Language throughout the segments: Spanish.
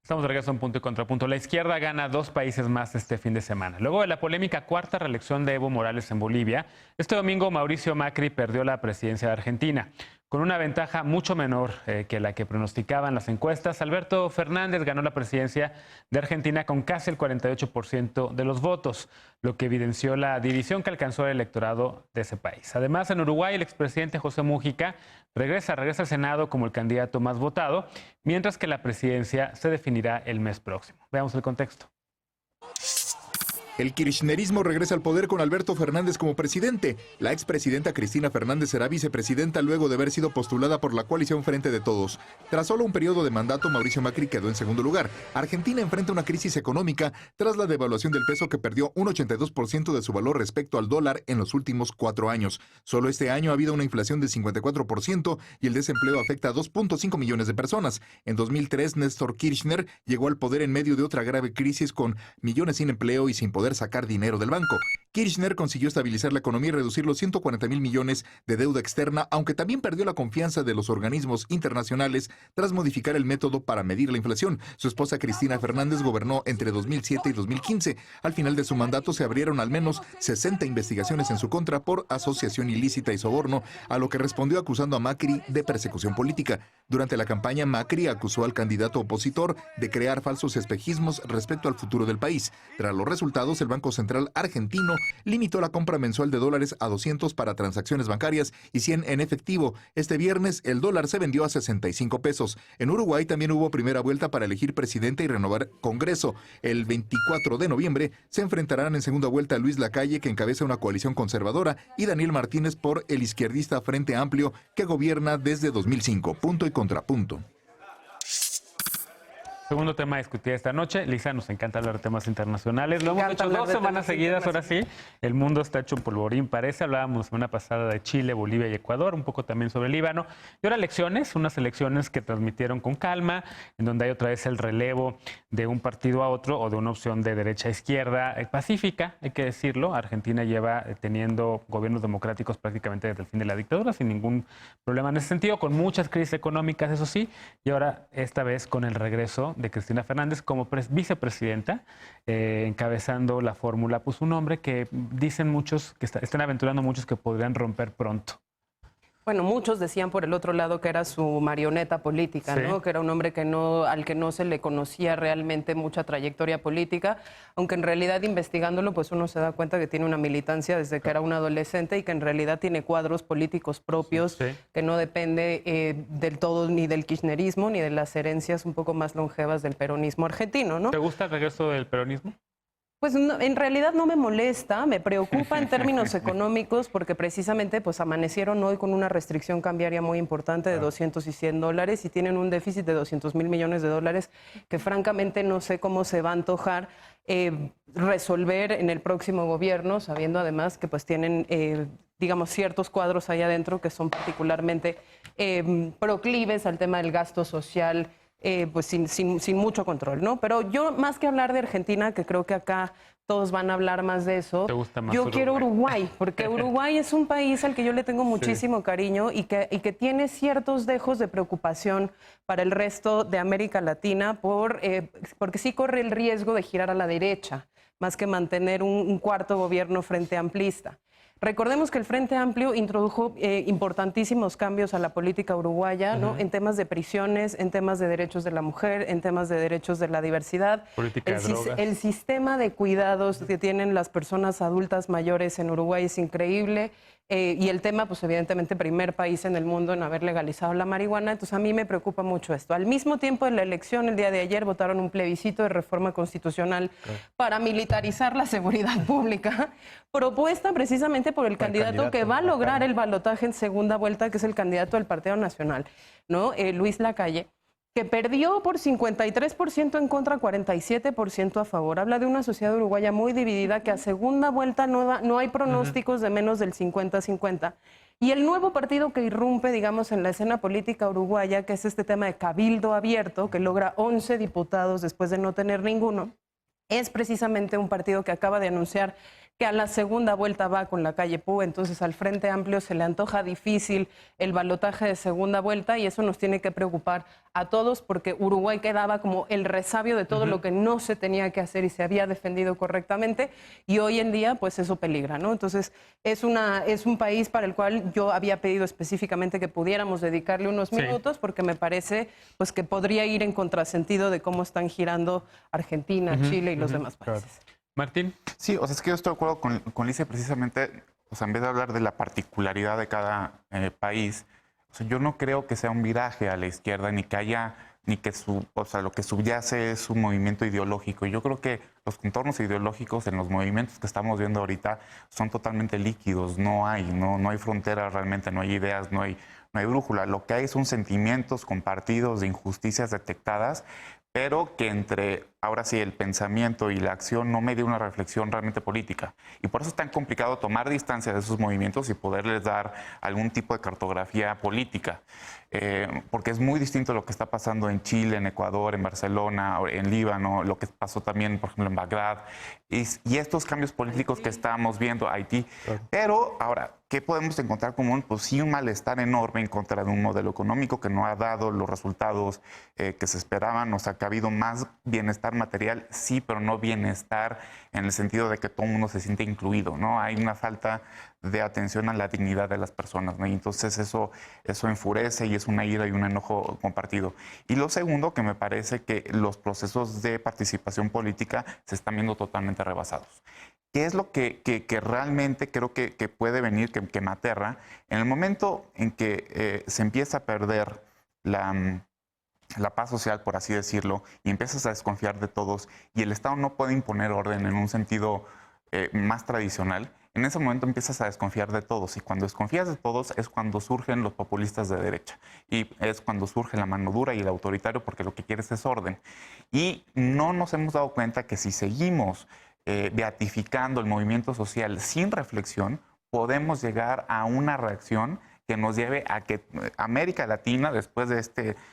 Estamos de regreso en Punto y Contrapunto. La izquierda gana 2 países más este fin de semana. Luego de la polémica cuarta reelección de Evo Morales en Bolivia, este domingo Mauricio Macri perdió la presidencia de Argentina. Con una ventaja mucho menor que la que pronosticaban las encuestas, Alberto Fernández ganó la presidencia de Argentina con casi el 48% de los votos, lo que evidenció la división que alcanzó el electorado de ese país. Además, en Uruguay, el expresidente José Mujica regresa al Senado como el candidato más votado, mientras que la presidencia se definirá el mes próximo. Veamos el contexto. El kirchnerismo regresa al poder con Alberto Fernández como presidente. La expresidenta Cristina Fernández será vicepresidenta luego de haber sido postulada por la coalición Frente de Todos. Tras solo un periodo de mandato, Mauricio Macri quedó en segundo lugar. Argentina enfrenta una crisis económica tras la devaluación del peso que perdió un 82% de su valor respecto al dólar en los últimos 4 años. Solo este año ha habido una inflación del 54% y el desempleo afecta a 2.5 millones de personas. En 2003, Néstor Kirchner llegó al poder en medio de otra grave crisis con millones sin empleo y sin poder sacar dinero del banco. Kirchner consiguió estabilizar la economía y reducir los 140.000 millones de deuda externa, aunque también perdió la confianza de los organismos internacionales tras modificar el método para medir la inflación. Su esposa Cristina Fernández gobernó entre 2007 y 2015. Al final de su mandato se abrieron al menos 60 investigaciones en su contra por asociación ilícita y soborno, a lo que respondió acusando a Macri de persecución política. Durante la campaña, Macri acusó al candidato opositor de crear falsos espejismos respecto al futuro del país. Tras los resultados, el Banco Central argentino limitó la compra mensual de dólares a 200 para transacciones bancarias y 100 en efectivo. Este viernes el dólar se vendió a 65 pesos. En Uruguay también hubo primera vuelta para elegir presidente y renovar Congreso. El 24 de noviembre se enfrentarán en segunda vuelta Luis Lacalle, que encabeza una coalición conservadora, y Daniel Martínez por el izquierdista Frente Amplio, que gobierna desde 2005. Punto y contrapunto. Segundo tema a discutir esta noche. Lisa, nos encanta hablar de temas internacionales. Lo hemos hecho 2 semanas seguidas, ahora sí. El mundo está hecho un polvorín, parece. Hablábamos la semana pasada de Chile, Bolivia y Ecuador, un poco también sobre Líbano. Y ahora elecciones, unas elecciones que transmitieron con calma, en donde hay otra vez el relevo de un partido a otro o de una opción de derecha a izquierda pacífica, hay que decirlo. Argentina lleva teniendo gobiernos democráticos prácticamente desde el fin de la dictadura, sin ningún problema en ese sentido, con muchas crisis económicas, eso sí, y ahora esta vez con el regreso de Cristina Fernández como vicepresidenta, encabezando la fórmula, pues un hombre que dicen muchos, que están aventurando muchos que podrían romper pronto. Bueno, muchos decían por el otro lado que era su marioneta política, sí, ¿no? Que era un hombre al que no se le conocía realmente mucha trayectoria política, aunque en realidad investigándolo, pues uno se da cuenta que tiene una militancia desde que era un adolescente y que en realidad tiene cuadros políticos propios, sí, que no depende del todo ni del kirchnerismo ni de las herencias un poco más longevas del peronismo argentino, ¿no? ¿Te gusta el regreso del peronismo? Pues no, en realidad no me molesta, me preocupa en términos económicos porque precisamente pues amanecieron hoy con una restricción cambiaria muy importante de 200 y 100 dólares y tienen un déficit de 200.000 millones de dólares que francamente no sé cómo se va a antojar resolver en el próximo gobierno, sabiendo además que pues tienen digamos ciertos cuadros ahí adentro que son particularmente proclives al tema del gasto social, pues sin mucho control, ¿no? Pero yo, más que hablar de Argentina, que creo que acá todos van a hablar más de eso, yo quiero Uruguay, porque Uruguay es un país al que yo le tengo muchísimo cariño y que tiene ciertos dejos de preocupación para el resto de América Latina porque sí corre el riesgo de girar a la derecha, más que mantener un cuarto gobierno frente amplista. Recordemos que el Frente Amplio introdujo importantísimos cambios a la política uruguaya, ¿no? En temas de prisiones, en temas de derechos de la mujer, en temas de derechos de la diversidad. El sistema de cuidados que tienen las personas adultas mayores en Uruguay es increíble. Y el tema, pues evidentemente, primer país en el mundo en haber legalizado la marihuana. Entonces, a mí me preocupa mucho esto. Al mismo tiempo, en la elección, el día de ayer, votaron un plebiscito de reforma constitucional para militarizar la seguridad pública, propuesta precisamente por el candidato que va a lograr el balotaje en segunda vuelta, que es el candidato del Partido Nacional, ¿no? Luis Lacalle, que perdió por 53% en contra, 47% a favor. Habla de una sociedad uruguaya muy dividida, que a segunda vuelta no hay pronósticos de menos del 50-50. Y el nuevo partido que irrumpe, digamos, en la escena política uruguaya, que es este tema de Cabildo Abierto, que logra 11 diputados después de no tener ninguno, es precisamente un partido que acaba de anunciar que a la segunda vuelta va con la calle Pú, entonces al Frente Amplio se le antoja difícil el balotaje de segunda vuelta y eso nos tiene que preocupar a todos porque Uruguay quedaba como el resabio de todo lo que no se tenía que hacer y se había defendido correctamente y hoy en día pues eso peligra, ¿no? Entonces es un país para el cual yo había pedido específicamente que pudiéramos dedicarle unos minutos porque me parece pues que podría ir en contrasentido de cómo están girando Argentina, Chile y los demás países. Claro. Martín. Sí, o sea, es que yo estoy de acuerdo con Lice precisamente, o sea, en vez de hablar de la particularidad de cada país, o sea, yo no creo que sea un viraje a la izquierda, ni que haya, ni que o sea, lo que subyace es un movimiento ideológico. Yo creo que los contornos ideológicos en los movimientos que estamos viendo ahorita son totalmente líquidos, no hay fronteras realmente, no hay ideas, no hay brújula. Lo que hay son sentimientos compartidos de injusticias detectadas, pero que entre, ahora sí, el pensamiento y la acción no media una reflexión realmente política. Y por eso es tan complicado tomar distancia de esos movimientos y poderles dar algún tipo de cartografía política. Porque es muy distinto lo que está pasando en Chile, en Ecuador, en Barcelona, en Líbano, lo que pasó también, por ejemplo, en Bagdad, y estos cambios políticos que estamos viendo, Haití. Pero ahora, ¿qué podemos encontrar común? Pues sí, un malestar enorme en contra de un modelo económico que no ha dado los resultados que se esperaban. O sea, que ha habido más bienestar material, sí, pero no bienestar en el sentido de que todo el mundo se siente incluido, ¿no? Hay una falta de atención a la dignidad de las personas, ¿no? Y entonces eso enfurece y es una ira y un enojo compartido. Y lo segundo, que me parece que los procesos de participación política se están viendo totalmente rebasados. ¿Qué es lo que realmente creo que puede venir, que me aterra? En el momento en que se empieza a perder la paz social, por así decirlo, y empiezas a desconfiar de todos, y el Estado no puede imponer orden en un sentido más tradicional, en ese momento empiezas a desconfiar de todos. Y cuando desconfías de todos es cuando surgen los populistas de derecha. Y es cuando surge la mano dura y el autoritario, porque lo que quieres es orden. Y no nos hemos dado cuenta que si seguimos beatificando el movimiento social sin reflexión, podemos llegar a una reacción que nos lleve a que América Latina, después de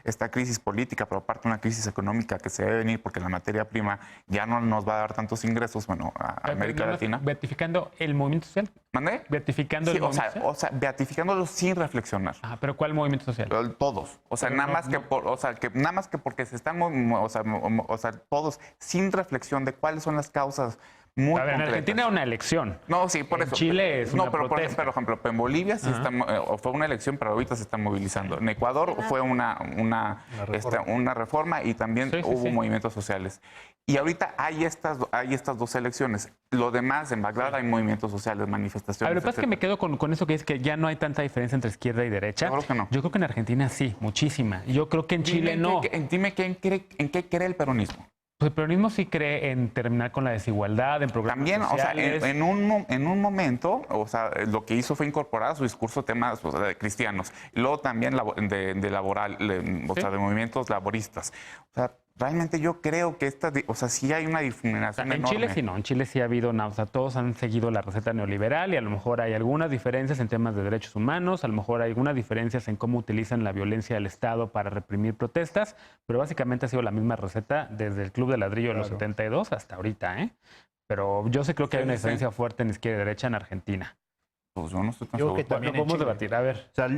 esta crisis política, pero aparte una crisis económica que se debe venir porque la materia prima ya no nos va a dar tantos ingresos, bueno, a América Latina. ¿Beatificando el movimiento social? ¿Mandé? ¿Beatificando el movimiento social? O sea, beatificándolo sin reflexionar. Ah, ¿pero cuál movimiento social? Todos. O sea, nada más que porque se están, todos sin reflexión de cuáles son las causas. Muy a ver, en Argentina una elección. No, sí, por eso. En Chile es una pero protesta. Por ejemplo, en Bolivia sí fue una elección, pero ahorita se están movilizando. En Ecuador fue una reforma y también hubo movimientos sociales. Y ahorita hay estas dos elecciones. Lo demás, en Bagdad hay movimientos sociales, manifestaciones. Lo que pasa es que me quedo con eso que es que ya no hay tanta diferencia entre izquierda y derecha. Yo creo que no. Yo creo que en Argentina sí, muchísima. Yo creo que en Chile no. Dime en qué cree el peronismo. Pues el peronismo sí cree en terminar con la desigualdad, en programas también, sociales. O sea, en un momento, o sea, lo que hizo fue incorporar a su discurso temas de cristianos. Y luego también de laboral, o sea, de movimientos laboristas. O sea, realmente yo creo que sí hay una difuminación en enorme. Chile sí no, en Chile sí ha habido, o sea, todos han seguido la receta neoliberal y a lo mejor hay algunas diferencias en temas de derechos humanos, a lo mejor hay algunas diferencias en cómo utilizan la violencia del Estado para reprimir protestas, pero básicamente ha sido la misma receta desde el Club de Ladrillo de los 72 hasta ahorita, ¿eh? Pero yo sí creo que hay una diferencia fuerte en izquierda y derecha en Argentina. Pues yo no estoy tan seguro. Que también lo podemos debatir, a ver. O sea,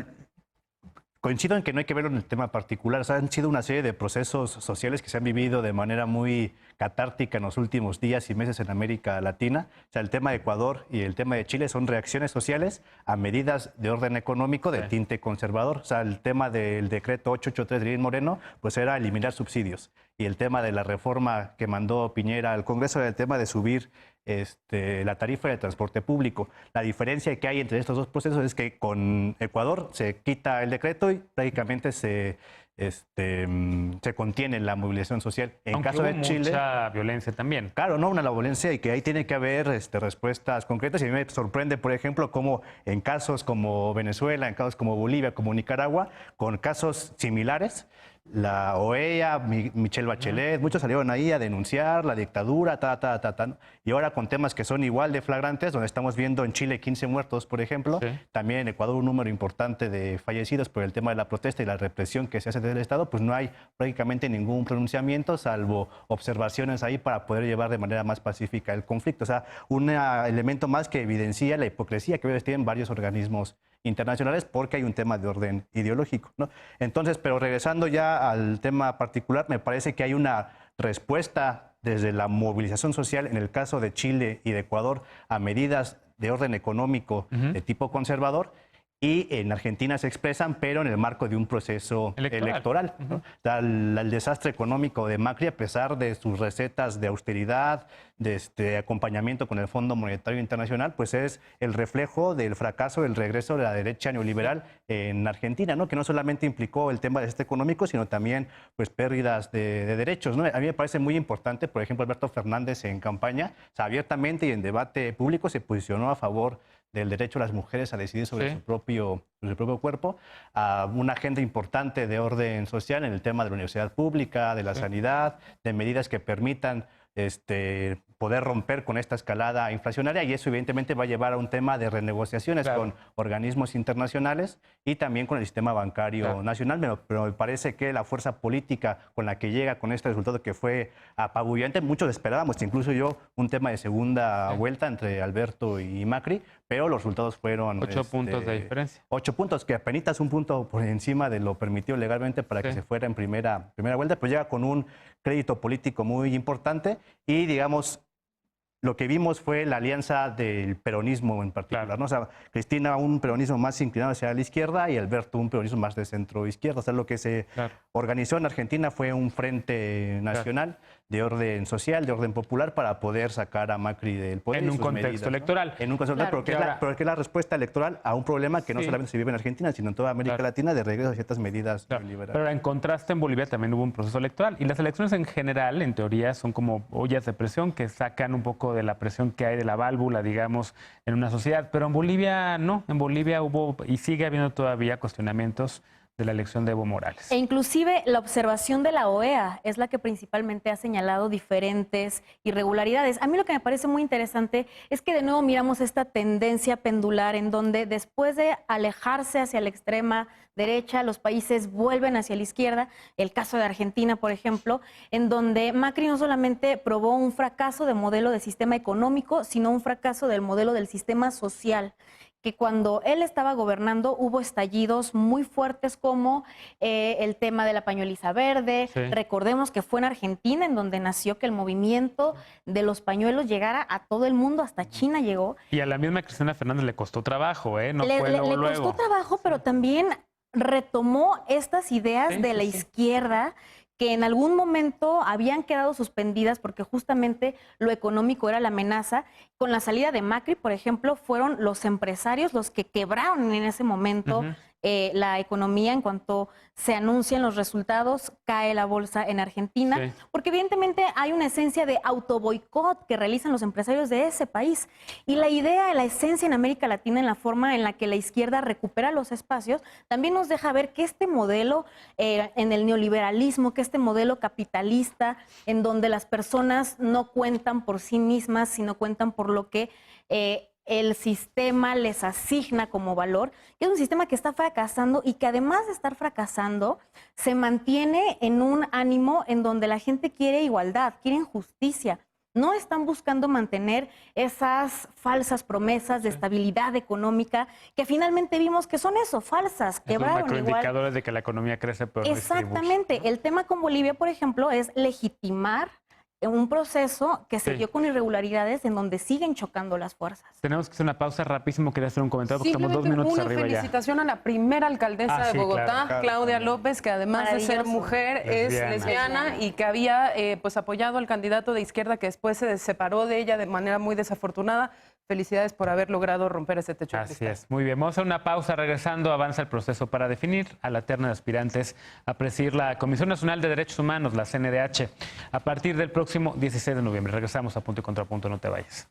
coincido en que no hay que verlo en el tema particular. O sea, han sido una serie de procesos sociales que se han vivido de manera muy catártica en los últimos días y meses en América Latina. O sea, el tema de Ecuador y el tema de Chile son reacciones sociales a medidas de orden económico de tinte conservador. O sea, el tema del decreto 883 de Lenín Moreno, pues era eliminar subsidios. Y el tema de la reforma que mandó Piñera al Congreso era el tema de subir la tarifa de transporte público. La diferencia que hay entre estos dos procesos es que con Ecuador se quita el decreto y prácticamente se contiene la movilización social. En caso de Chile, mucha violencia también. Claro, no, una violencia y que ahí tiene que haber respuestas concretas. Y a mí me sorprende, por ejemplo, cómo en casos como Venezuela, en casos como Bolivia, como Nicaragua, con casos similares, la OEA, Michelle Bachelet, muchos salieron ahí a denunciar la dictadura, y ahora con temas que son igual de flagrantes, donde estamos viendo en Chile 15 muertos, por ejemplo, también en Ecuador un número importante de fallecidos por el tema de la protesta y la represión que se hace del Estado, pues no hay prácticamente ningún pronunciamiento, salvo observaciones ahí para poder llevar de manera más pacífica el conflicto. O sea, un elemento más que evidencia la hipocresía que a veces tienen varios organismos internacionales porque hay un tema de orden ideológico, ¿no? Entonces, pero regresando ya al tema particular, me parece que hay una respuesta desde la movilización social, en el caso de Chile y de Ecuador, a medidas de orden económico de tipo conservador, y en Argentina se expresan, pero en el marco de un proceso electoral, ¿no? O sea, el desastre económico de Macri, a pesar de sus recetas de austeridad, de acompañamiento con el Fondo Monetario Internacional, pues es el reflejo del fracaso del regreso de la derecha neoliberal en Argentina, ¿no? Que no solamente implicó el tema del desastre económico, sino también pues pérdidas de derechos, ¿no? A mí me parece muy importante, por ejemplo, Alberto Fernández en campaña, o sea, abiertamente y en debate público se posicionó a favor del derecho de las mujeres a decidir sobre su propio cuerpo, a una agenda importante de orden social en el tema de la universidad pública, de la sanidad, de medidas que permitan poder romper con esta escalada inflacionaria, y eso evidentemente va a llevar a un tema de renegociaciones con organismos internacionales y también con el sistema bancario nacional, pero me parece que la fuerza política con la que llega con este resultado que fue apabullante, muchos esperábamos, incluso yo, un tema de segunda vuelta entre Alberto y Macri, pero los resultados fueron 8 puntos de diferencia. 8 puntos, que apenas un punto por encima de lo permitido legalmente para que se fuera en primera vuelta, pues llega con un crédito político muy importante y, digamos, lo que vimos fue la alianza del peronismo en particular, ¿no? O sea, Cristina un peronismo más inclinado hacia la izquierda y Alberto un peronismo más de centro-izquierda. O sea, lo que se organizó en Argentina fue un frente nacional de orden social, de orden popular, para poder sacar a Macri del poder. En un contexto electoral. En un contexto electoral, pero que es la respuesta electoral a un problema que no solamente se vive en Argentina, sino en toda América Latina, de regreso a ciertas medidas neoliberales. Pero en contraste, en Bolivia también hubo un proceso electoral. Y las elecciones en general, en teoría, son como ollas de presión que sacan un poco de la presión que hay de la válvula, digamos, en una sociedad. Pero en Bolivia no. En Bolivia hubo y sigue habiendo todavía cuestionamientos de la elección de Evo Morales. E inclusive la observación de la OEA es la que principalmente ha señalado diferentes irregularidades. A mí lo que me parece muy interesante es que de nuevo miramos esta tendencia pendular en donde después de alejarse hacia la extrema derecha, los países vuelven hacia la izquierda. El caso de Argentina, por ejemplo, en donde Macri no solamente probó un fracaso de modelo de sistema económico, sino un fracaso del modelo del sistema social, que cuando él estaba gobernando hubo estallidos muy fuertes como el tema de la pañueliza verde. Recordemos que fue en Argentina en donde nació que el movimiento de los pañuelos llegara a todo el mundo, hasta China llegó. Y a la misma Cristina Fernández le costó trabajo, ¿eh? No fue luego. Le costó trabajo, pero también retomó estas ideas de la izquierda que en algún momento habían quedado suspendidas porque justamente lo económico era la amenaza. Con la salida de Macri, por ejemplo, fueron los empresarios los que quebraron en ese momento la economía. En cuanto se anuncian los resultados, cae la bolsa en Argentina, porque evidentemente hay una esencia de autoboicot que realizan los empresarios de ese país. Y la idea, la esencia en América Latina, en la forma en la que la izquierda recupera los espacios, también nos deja ver que este modelo en el neoliberalismo, que este modelo capitalista, en donde las personas no cuentan por sí mismas, sino cuentan por lo que el sistema les asigna como valor, que es un sistema que está fracasando y que además de estar fracasando, se mantiene en un ánimo en donde la gente quiere igualdad, quiere justicia. No están buscando mantener esas falsas promesas de estabilidad económica que finalmente vimos que son eso, falsas, quebraron igual. Indicadores de que la economía crece, pero exactamente. El tema con Bolivia, por ejemplo, es legitimar un proceso que se dio con irregularidades en donde siguen chocando las fuerzas. Tenemos que hacer una pausa rapidísimo. Quería hacer un comentario porque estamos 2 minutos arriba ya. Una felicitación a la primera alcaldesa de Bogotá, Claudia López, que además de ser mujer es lesbiana y que había pues apoyado al candidato de izquierda que después se separó de ella de manera muy desafortunada. Felicidades por haber logrado romper ese techo de cristal. Así es, muy bien. Vamos a hacer una pausa. Regresando, avanza el proceso para definir a la terna de aspirantes a presidir la Comisión Nacional de Derechos Humanos, la CNDH, a partir del próximo 16 de noviembre. Regresamos a Punto y Contrapunto, no te vayas.